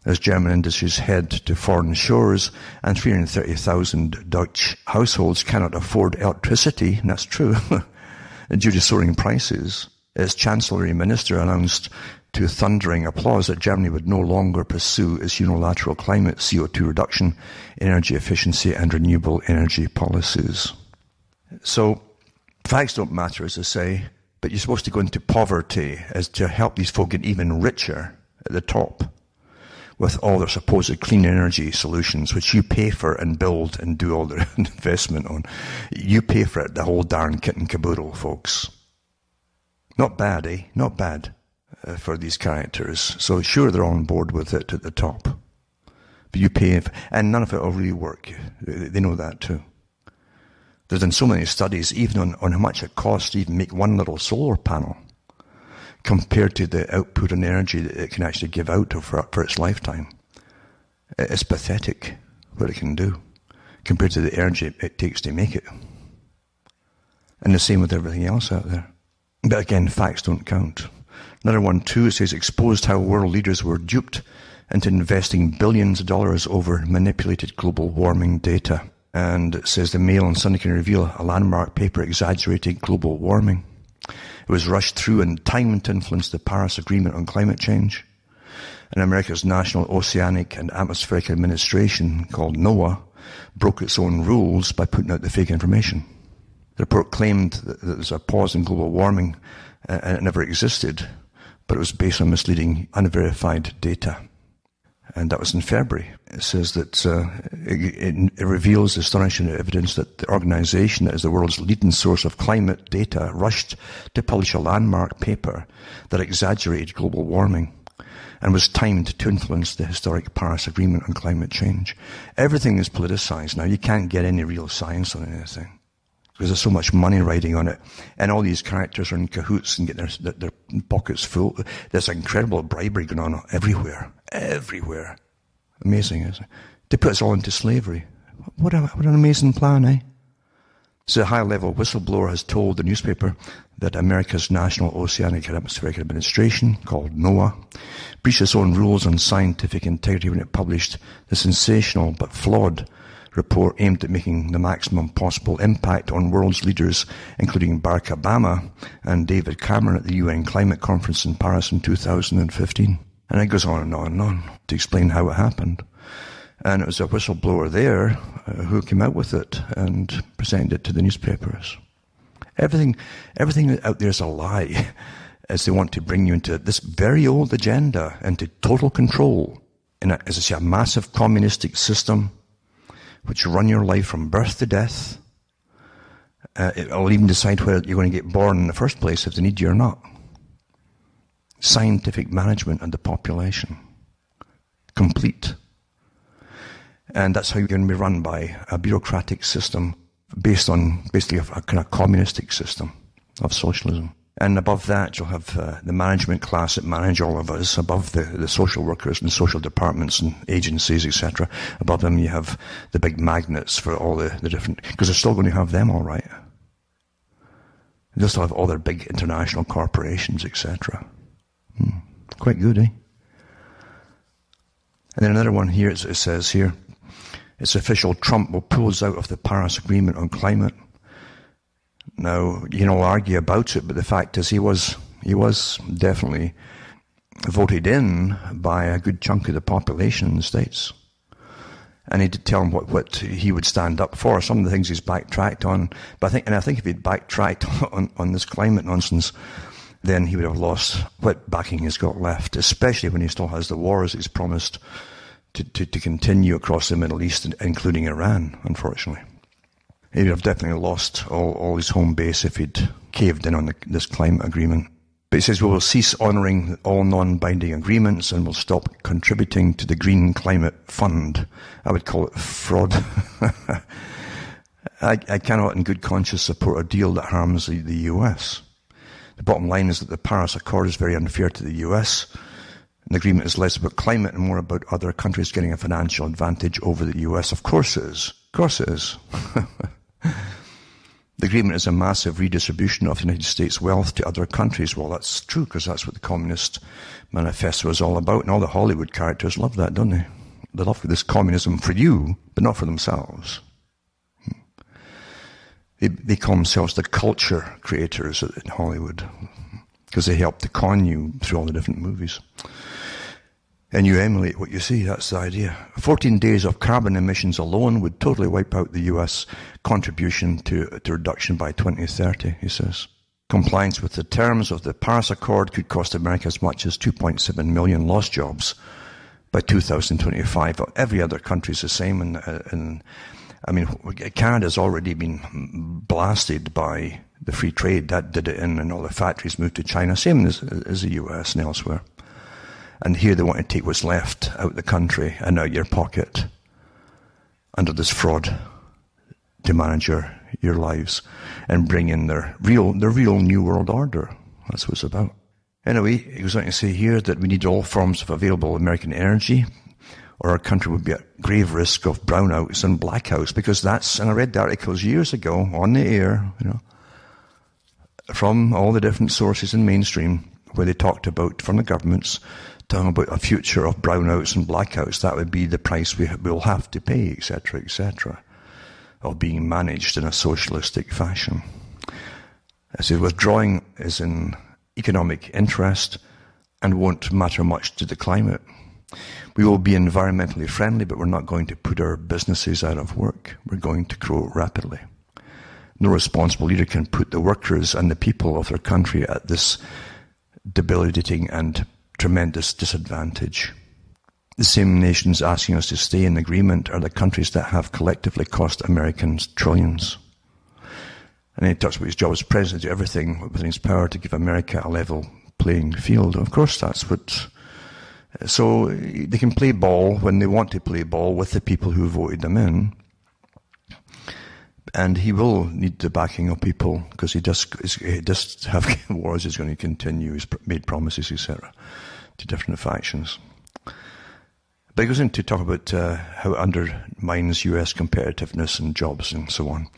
as German industries head to foreign shores and 330,000 Dutch households cannot afford electricity, and that's true, due to soaring prices. As Chancellery Minister announced to thundering applause that Germany would no longer pursue its unilateral climate, CO2 reduction, energy efficiency and renewable energy policies. So, facts don't matter, as I say, but you're supposed to go into poverty as to help these folk get even richer at the top with all their supposed clean energy solutions, which you pay for and build and do all their investment on. You pay for it, the whole darn kit and caboodle, folks. Not bad, eh? Not bad for these characters. So sure, they're on board with it at the top. But you pay, and none of it will really work. They know that too. There's been so many studies, even on how much it costs to even make one little solar panel, compared to the output on energy that it can actually give out for its lifetime. It's pathetic what it can do, compared to the energy it takes to make it. And the same with everything else out there. But again, facts don't count. Another one too, it says, exposed how world leaders were duped into investing billions of dollars over manipulated global warming data. And it says the Mail and Sunday can reveal a landmark paper exaggerated global warming. It was rushed through in time to influence the Paris Agreement on climate change. And America's National Oceanic and Atmospheric Administration, called NOAA, broke its own rules by putting out the fake information. The report claimed that there was a pause in global warming and it never existed, but it was based on misleading, unverified data. And that was in February. It says that it reveals astonishing evidence that the organization that is the world's leading source of climate data rushed to publish a landmark paper that exaggerated global warming and was timed to influence the historic Paris Agreement on climate change. Everything is politicized now. You can't get any real science on anything because there's so much money riding on it. And all these characters are in cahoots and get their pockets full. There's incredible bribery going on everywhere. Everywhere. Amazing, isn't it? To put us all into slavery. What an amazing plan, eh? So a high-level whistleblower has told the newspaper that America's National Oceanic and Atmospheric Administration, called NOAA, breached its own rules on scientific integrity when it published the sensational but flawed report aimed at making the maximum possible impact on world's leaders, including Barack Obama and David Cameron at the UN Climate Conference in Paris in 2015. And it goes on and on and on to explain how it happened. And it was a whistleblower there who came out with it and presented it to the newspapers. Everything out there is a lie, as they want to bring you into this very old agenda, into total control, as I say, a massive communistic system which will run your life from birth to death. It'll even decide whether you're going to get born in the first place if they need you or not. Scientific management of the population. Complete. And that's how you're going to be run by a bureaucratic system based on basically a kind of communistic system of socialism. And above that, you'll have the management class that manage all of us. Above the social workers and social departments and agencies, etc. Above them, you have the big magnets for all the different... Because they're still going to have them, all right. They'll still have all their big international corporations, etc. Quite good, eh? And then another one here, it says here, it's official, Trump will pull us out of the Paris Agreement on climate. Now, you can all argue about it, but the fact is he was definitely voted in by a good chunk of the population in the States. And he did tell him what he would stand up for. Some of the things he's backtracked on. But I think if he'd backtracked on this climate nonsense, then he would have lost what backing he's got left, especially when he still has the wars he's promised to continue across the Middle East, including Iran, unfortunately. He would have definitely lost all his home base if he'd caved in on this climate agreement. But he says, we will cease honouring all non-binding agreements and will stop contributing to the Green Climate Fund. I would call it fraud. I cannot in good conscience support a deal that harms the US. The bottom line is that the Paris Accord is very unfair to the US. The agreement is less about climate and more about other countries getting a financial advantage over the US. Of course it is. Of course it is. The agreement is a massive redistribution of the United States wealth to other countries. Well, that's true, because that's what the Communist Manifesto is all about. And all the Hollywood characters love that, don't they? They love this communism for you, but not for themselves. They call themselves the culture creators in Hollywood, because they help to con you through all the different movies. And you emulate what you see, that's the idea. 14 days of carbon emissions alone would totally wipe out the US contribution to reduction by 2030, he says. Compliance with the terms of the Paris Accord could cost America as much as 2.7 million lost jobs by 2025. Every other country is the same, and I mean, Canada's already been blasted by the free trade. That did it in, and all the factories moved to China, same as the US and elsewhere. And here they want to take what's left out of the country and out of your pocket under this fraud to manage your lives and bring in their real new world order. That's what it's about. Anyway, he goes on to say here that we need all forms of available American energy, or our country would be at grave risk of brownouts and blackouts, because and I read the articles years ago on the air, from all the different sources in mainstream where they talked about, from the governments, talking about a future of brownouts and blackouts. That would be the price we'll have to pay, etc., of being managed in a socialistic fashion. I said withdrawing is in economic interest and won't matter much to the climate. We will be environmentally friendly, but we're not going to put our businesses out of work. We're going to grow rapidly. No responsible leader can put the workers and the people of their country at this debilitating and tremendous disadvantage. The same nations asking us to stay in agreement are the countries that have collectively cost Americans trillions. And he talks about his job as president to do everything within his power to give America a level playing field. Of course, that's what... So they can play ball when they want to play ball with the people who voted them in. And he will need the backing of people because he does have wars. He's going to continue. He's made promises, etc., to different factions. But he goes in to talk about how it undermines US competitiveness and jobs and so on,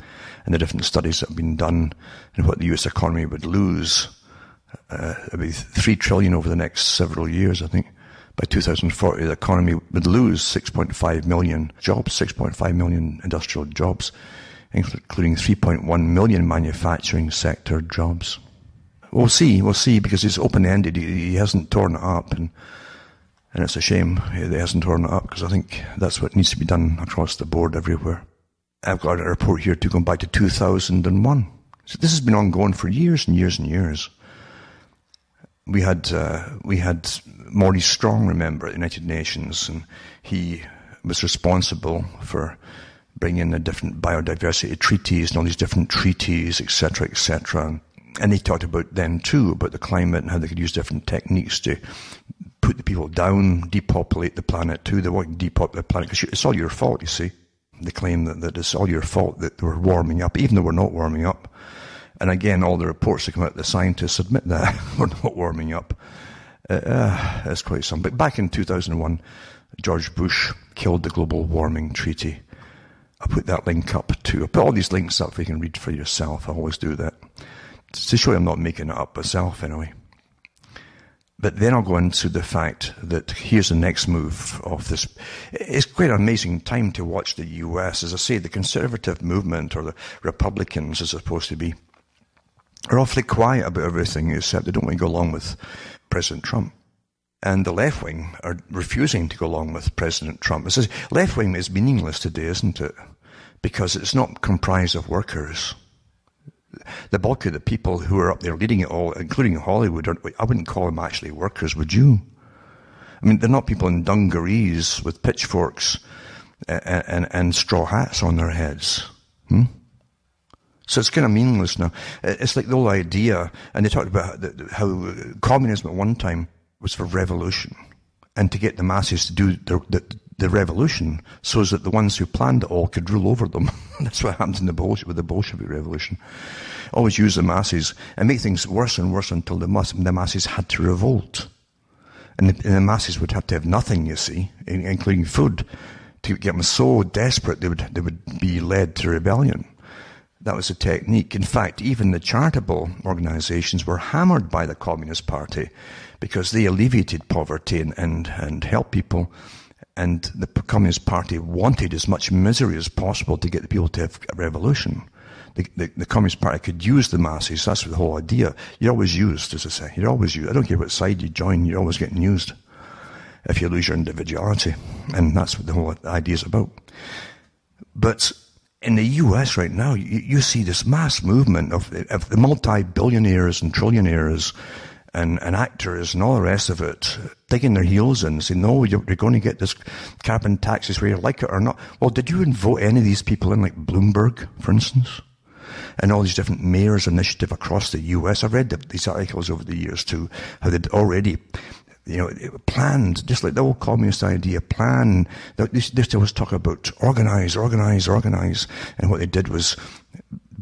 and the different studies that have been done and what the US economy would lose. It'll be $3 trillion over the next several years, I think. By 2040, the economy would lose 6.5 million jobs, 6.5 million industrial jobs, including 3.1 million manufacturing sector jobs. We'll see, because it's open-ended. He hasn't torn it up, and it's a shame he hasn't torn it up, because I think that's what needs to be done across the board everywhere. I've got a report here going back to 2001. So this has been ongoing for years and years and years. We had Maurice Strong, remember, at the United Nations, and he was responsible for bringing in the different biodiversity treaties and all these different treaties, etc., etc. And they talked about then too about the climate and how they could use different techniques to put the people down, depopulate the planet too. They want to depopulate the planet because it's all your fault, you see. They claim that it's all your fault that we're warming up, even though we're not warming up. And again, all the reports that come out, the scientists admit that we're not warming up. That's quite something. But back in 2001, George Bush killed the Global Warming Treaty. I'll put that link up too. I'll put all these links up so you can read for yourself. I always do that. To show you I'm not making it up myself anyway. But then I'll go into the fact that here's the next move of this. It's quite an amazing time to watch the US. As I say, the conservative movement, or the Republicans as opposed to be, are awfully quiet about everything, except they don't want to go along with President Trump. And the left wing are refusing to go along with President Trump. It says left wing is meaningless today, isn't it? Because it's not comprised of workers. The bulk of the people who are up there leading it all, including Hollywood, I wouldn't call them actually workers, would you? I mean, they're not people in dungarees with pitchforks and straw hats on their heads. So it's kind of meaningless now. It's like the whole idea, and they talked about how communism at one time was for revolution, and to get the masses to do the revolution so that the ones who planned it all could rule over them. That's what happened with the Bolshevik Revolution. Always use the masses and make things worse and worse until the masses had to revolt. And the masses would have to have nothing, you see, including food, to get them so desperate they would be led to rebellion. That was a technique. In fact, even the charitable organizations were hammered by the Communist Party because they alleviated poverty and helped people. And the Communist Party wanted as much misery as possible to get the people to have a revolution. The Communist Party could use the masses. That's the whole idea. You're always used, as I say. You're always used. I don't care what side you join, you're always getting used if you lose your individuality. And that's what the whole idea is about. But in the US right now, you see this mass movement of the multi-billionaires and trillionaires and actors and all the rest of it digging their heels in and saying, no, you're going to get this carbon taxes whether you like it or not. Well, did you vote any of these people in, like Bloomberg, for instance? And all these different mayors' initiative across the US. I've read these articles over the years too, how they'd already planned, just like the old communist idea, plan. They always talk about organize. And what they did was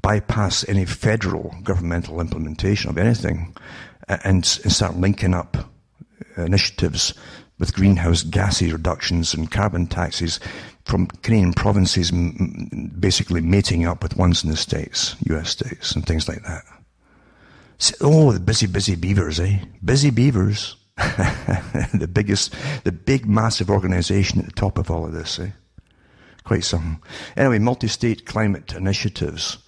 bypass any federal governmental implementation of anything and start linking up initiatives with greenhouse gas reductions and carbon taxes from Canadian provinces, basically mating up with ones in the States, US states, and things like that. Oh, the busy beavers, eh? Busy beavers. the big massive organization at the top of all of this, eh? Quite something. Anyway, multi-state climate initiatives.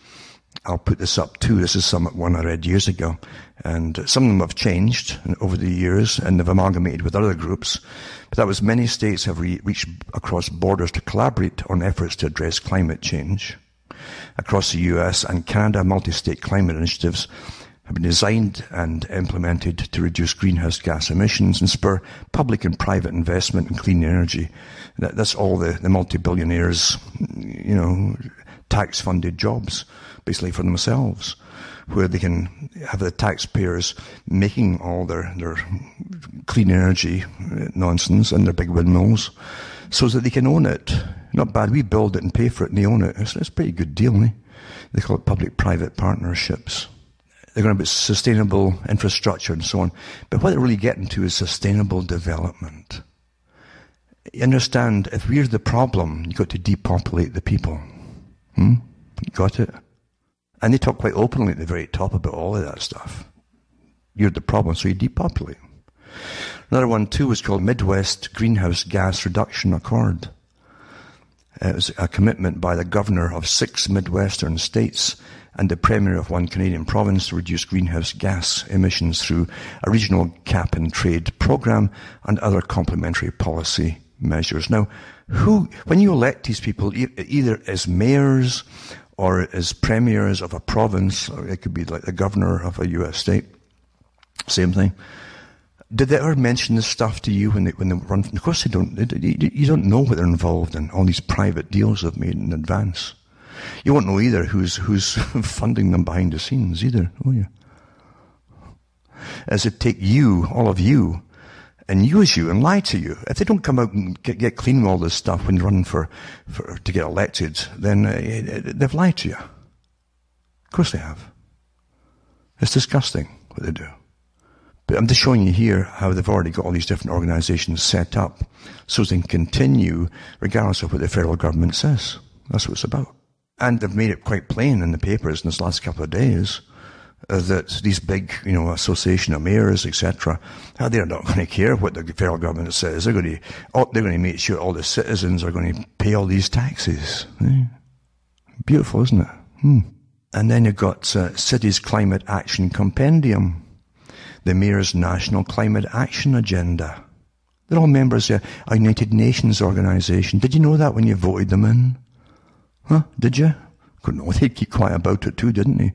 I'll put this up too. This is some one I read years ago. And some of them have changed over the years and they've amalgamated with other groups. But that was many states have reached across borders to collaborate on efforts to address climate change. Across the US and Canada, multi-state climate initiatives have been designed and implemented to reduce greenhouse gas emissions and spur public and private investment in clean energy. That's all the multi-billionaires, tax-funded jobs, basically for themselves, where they can have the taxpayers making all their clean energy nonsense and their big windmills so that they can own it. Not bad. We build it and pay for it and they own it. It's a pretty good deal, eh? They call it public-private partnerships. They're going to be sustainable infrastructure and so on. But what they're really getting to is sustainable development. You understand, if we're the problem, you've got to depopulate the people. You got it? And they talk quite openly at the very top about all of that stuff. You're the problem, so you depopulate. Another one, too, was called Midwest Greenhouse Gas Reduction Accord. It was a commitment by the governor of 6 Midwestern states and the premier of 1 Canadian province to reduce greenhouse gas emissions through a regional cap-and-trade program and other complementary policy measures. Now, when you elect these people, either as mayors or as premiers of a province, or it could be like the governor of a US state, same thing, did they ever mention this stuff to you when they run? Of course they don't. You don't know what they're involved in. All these private deals they've made in advance. You won't know either who's funding them behind the scenes either, will you? As it take you, all of you, and use you and lie to you. If they don't come out and get clean with all this stuff when you run to get elected, then they've lied to you. Of course they have. It's disgusting what they do. But I'm just showing you here how they've already got all these different organizations set up so they can continue regardless of what the federal government says. That's what it's about. And they've made it quite plain in the papers in this last couple of days that these big, association of mayors, etc., they're not going to care what the federal government says. They're going to make sure all the citizens are going to pay all these taxes. Beautiful, isn't it? And then you've got Cities Climate Action Compendium, the Mayor's National Climate Action Agenda. They're all members of a United Nations organization. Did you know that when you voted them in? Huh? Did you? No, they keep quiet about it too, didn't they?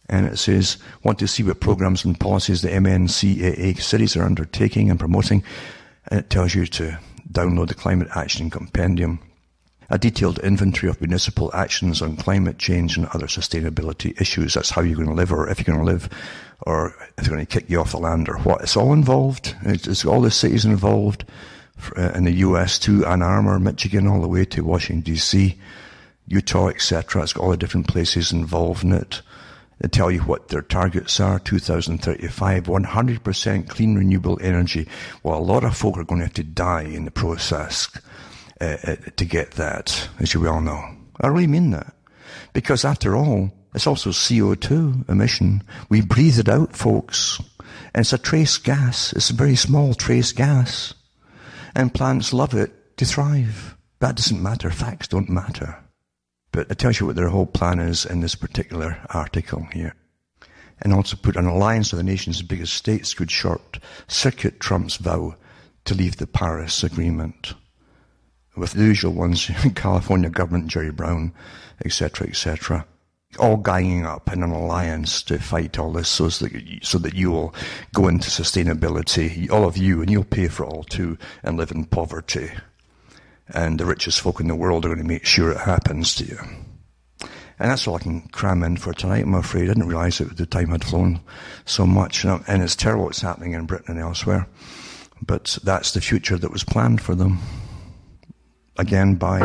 And it says, want to see what programs and policies the MNCAA cities are undertaking and promoting. And it tells you to download the Climate Action Compendium, a detailed inventory of municipal actions on climate change and other sustainability issues. That's how you're going to live, or if you're going to live, or if they're going to kick you off the land, or what. It's all involved. It's all the cities involved in the US too, Ann Arbor, Michigan, all the way to Washington, D.C., Utah, etc. It's got all the different places involved in it. They tell you what their targets are, 2035, 100% clean renewable energy. Well, a lot of folk are going to have to die in the process to get that, as you well know. I really mean that. Because after all, it's also CO2 emission. We breathe it out, folks. And it's a trace gas. It's a very small trace gas. And plants love it to thrive. That doesn't matter. Facts don't matter. But it tells you what their whole plan is in this particular article here. And also put an alliance of the nation's biggest states could short-circuit Trump's vow to leave the Paris Agreement. With the usual ones, California government, Jerry Brown, etc., etc., all ganging up in an alliance to fight all this so that you will go into sustainability, all of you, and you'll pay for it all too, and live in poverty. And the richest folk in the world are going to make sure it happens to you. And that's all I can cram in for tonight, I'm afraid. I didn't realize that the time had flown so much. And it's terrible what's happening in Britain and elsewhere. But that's the future that was planned for them. Again, by